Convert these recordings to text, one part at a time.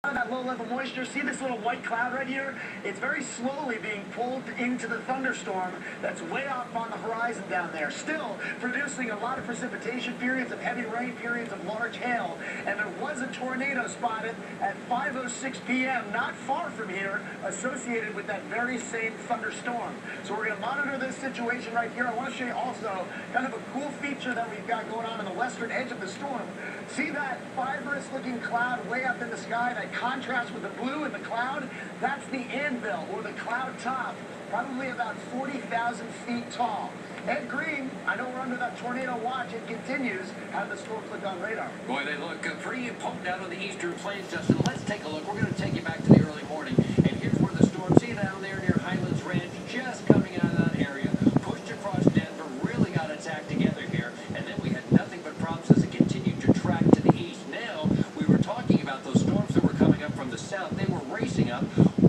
That low-level moisture. See this little white cloud right here? It's very slowly being pulled into the thunderstorm that's way off on the horizon down there. Still producing a lot of precipitation, periods of heavy rain, periods of large hail. And there was a tornado spotted at 5:06 p.m. not far from here, associated with that very same thunderstorm. So we're going to monitor this situation right here. I want to show you also kind of a cool feature that we've got going on the western edge of the storm. See that fibrous-looking cloud way up in the sky, that contrast with the blue in the cloud? That's the anvil, or the cloud top, probably about 40,000 feet tall. Ed Green, I know we're under that tornado watch. It continues. How did the storm look on radar? Boy, they look pretty potent out on the eastern plains, Justin. Let's take a look. We're going to take you back to the early morning. And here's where the storm, see down there near Highlands Ranch, just coming out of that area, pushed across Denver, really got its act together here. And then we had nothing but problems as it continued to track to the east. Now, we were talking about those storms that were coming up from the south. They were racing up.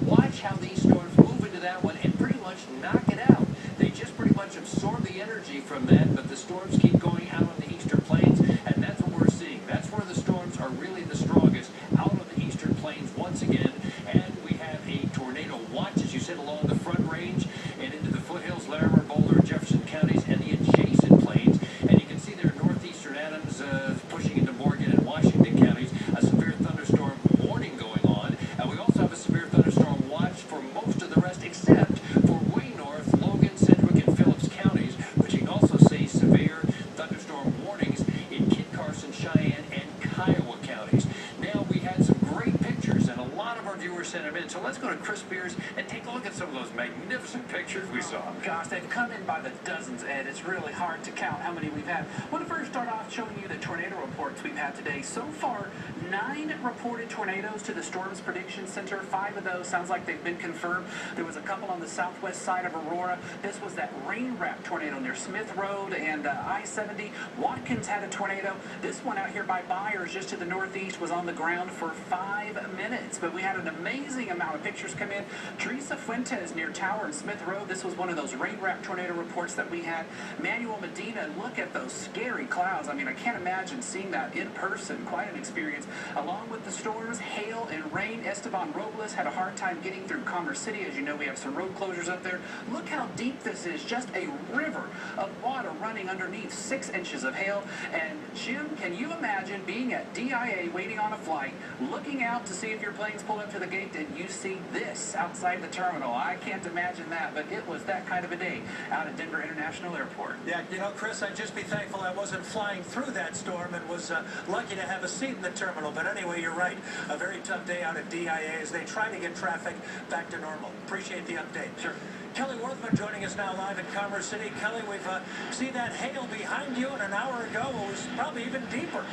Watch how these storms move into that one and pretty much knock it out. They just pretty much absorb the energy from that, but the storms keep going out on the eastern plains, and that's what we're seeing. That's where the storms are really the strongest, out on the eastern plains once again. And we have a tornado watch, as you said, along the front range and into the foothills, Larimer, Boulder, Jefferson counties, and the adjacent plains. And you can see there northeastern Adams pushing into Morgan and Washington counties, a severe thunderstorm warning going on. And we also have a severe thunderstorm watch for most of the rest, except for way north, Logan, Sedgwick, and Phillips counties, but you can also see severe thunderstorm warnings in Kit Carson, Cheyenne, and Kiowa counties. Now, we had some great pictures, and a lot of our viewers sent them in, so let's go to Chris Spears and take a look at some of those magnificent pictures we saw. Gosh, they've come in by the dozens, Ed. It's really hard to count how many we've had. I want to first start off showing you the tornado reports we've had today. So far, 9 reported tornadoes to the Storms Prediction Center. 5 of those sounds like they've been confirmed. There was a couple on the southwest side of Aurora. This was that rain-wrapped tornado near Smith Road and I-70. Watkins had a tornado. This one out here by Byers, just to the northeast, was on the ground for 5 minutes. But we had an amazing amount of pictures come in. Teresa Fuentes near Tower and Smith Road. This was one of those rain-wrapped tornado reports that we had. Manuel Medina, look at those scary clouds. I mean, I can't imagine seeing that in person. Quite an experience. Along with the storms, hail, and rain, Esteban Robles had a hard time getting through Commerce City. As you know, we have some road closures up there. Look how deep this is. Just a river of water running underneath, 6 inches of hail. And Jim, can you imagine being at DIA waiting on a flight, looking out to see if your plane's pulled up to the gate, and you see this outside the terminal? I can't imagine that, but it was that kind of a day out at Denver International Airport. Yeah, you know, Chris, I'd just be thankful I wasn't flying through that storm and was lucky to have a seat in the terminal. But anyway, you're right. A very tough day out at DIA as they try to get traffic back to normal. Appreciate the update. Sure. Kelly Worthman joining us now live in Commerce City. Kelly, we've seen that hail behind you, and an hour ago it was probably even deeper.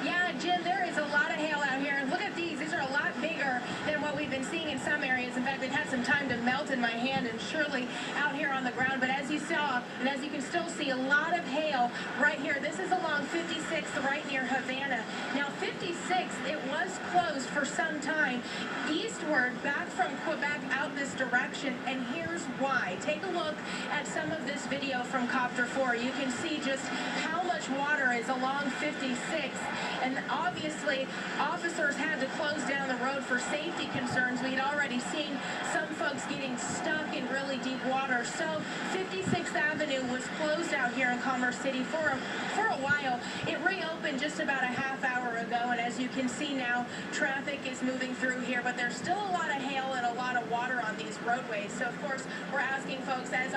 Yeah, Jim, there is a lot of hail out here. And look at these. These are a lot bigger than what we've been seeing in some areas. In fact, they've had some time to melt in my hand and surely out here on the ground. But as you saw, and as you can still see, a lot of hail right here. This is along 56th right near Havana. Now, 56th, it was closed for some time eastward back from Quebec out this direction. And here's why. Take a look at some of this video from Copter 4. You can see just how much water is along 56th. And obviously, officers had to close down the road for safety concerns. We'd already seen some folks getting stuck in really deep water. So 56th Avenue was closed out here in Commerce City for a while. It reopened just about a half hour ago. And as you can see now, traffic is moving through here. But there's still a lot of hail and a lot of water on these roadways. So, of course, we're asking folks, as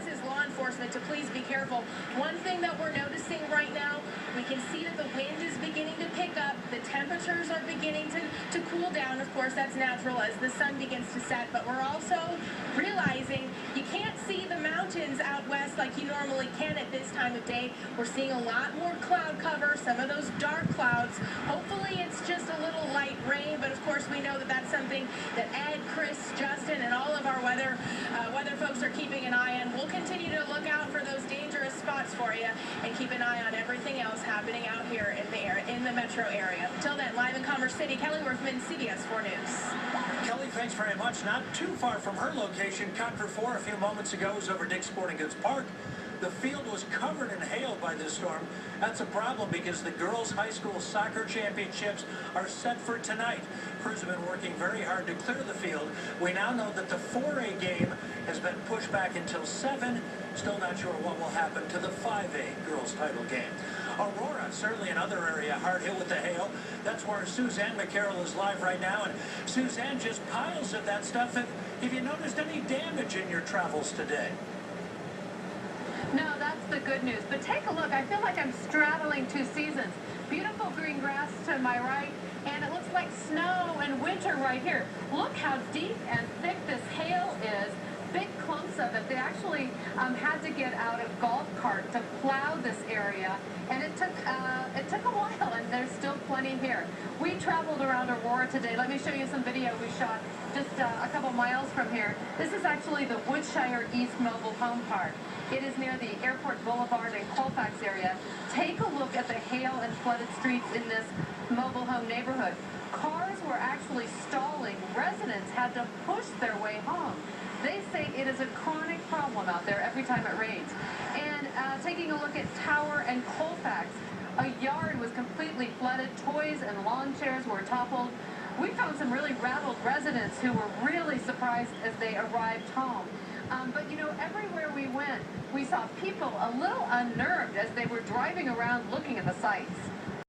is law enforcement, to please be careful. One thing that we're noticing right now, we can see that the wind is beginning to pick up. The temperatures are beginning to cool down. Of course, that's natural as the sun begins to set. But we're also realizing you can't see the mountains out west like you normally can at this time of day. We're seeing a lot more cloud cover, some of those dark clouds. Hopefully it's just a little light rain, but of course we know that that's something that Ed, Chris, Justin, and all of our weather folks are keeping an eye on. We'll continue to look out for those dangerous spots for you and keep an eye on everything else happening out here in the metro area. Until then, live in Commerce City, Kelly Worthman, CBS 4 News. Kelly, thanks very much. Not too far from her location, Copter 4 a few moments ago was over Dick's Sporting Goods Park. The field was covered in hail by this storm. That's a problem because the girls' high school soccer championships are set for tonight. Crews have been working very hard to clear the field. We now know that the 4A game has been pushed back until 7. Still not sure what will happen to the 5A girls' title game. Aurora, certainly another area hard hit with the hail. That's where Suzanne McCarroll is live right now. And Suzanne, just piles of that stuff. Have you noticed any damage in your travels today? No, that's the good news. But take a look. I feel like I'm straddling two seasons. Beautiful green grass to my right, and it looks like snow and winter right here. Look how deep and thick this hail is. Big clumps of it. They actually had to get out a golf cart to plow this area, and it took a while, and there's still plenty here. We traveled around Aurora today. Let me show you some video we shot just a couple miles from here. This is actually the Woodshire East Mobile Home Park. It is near the Airport Boulevard and Colfax area. Take a look at the hail and flooded streets in this mobile home neighborhood. Cars were actually stalling. Residents had to push their way home. They say it is a chronic problem out there every time it rains. And taking a look at Tower and Colfax, a yard was completely flooded. Toys and lawn chairs were toppled. We found some really rattled residents who were really surprised as they arrived home. But, you know, everywhere we went, we saw people a little unnerved as they were driving around looking at the sights.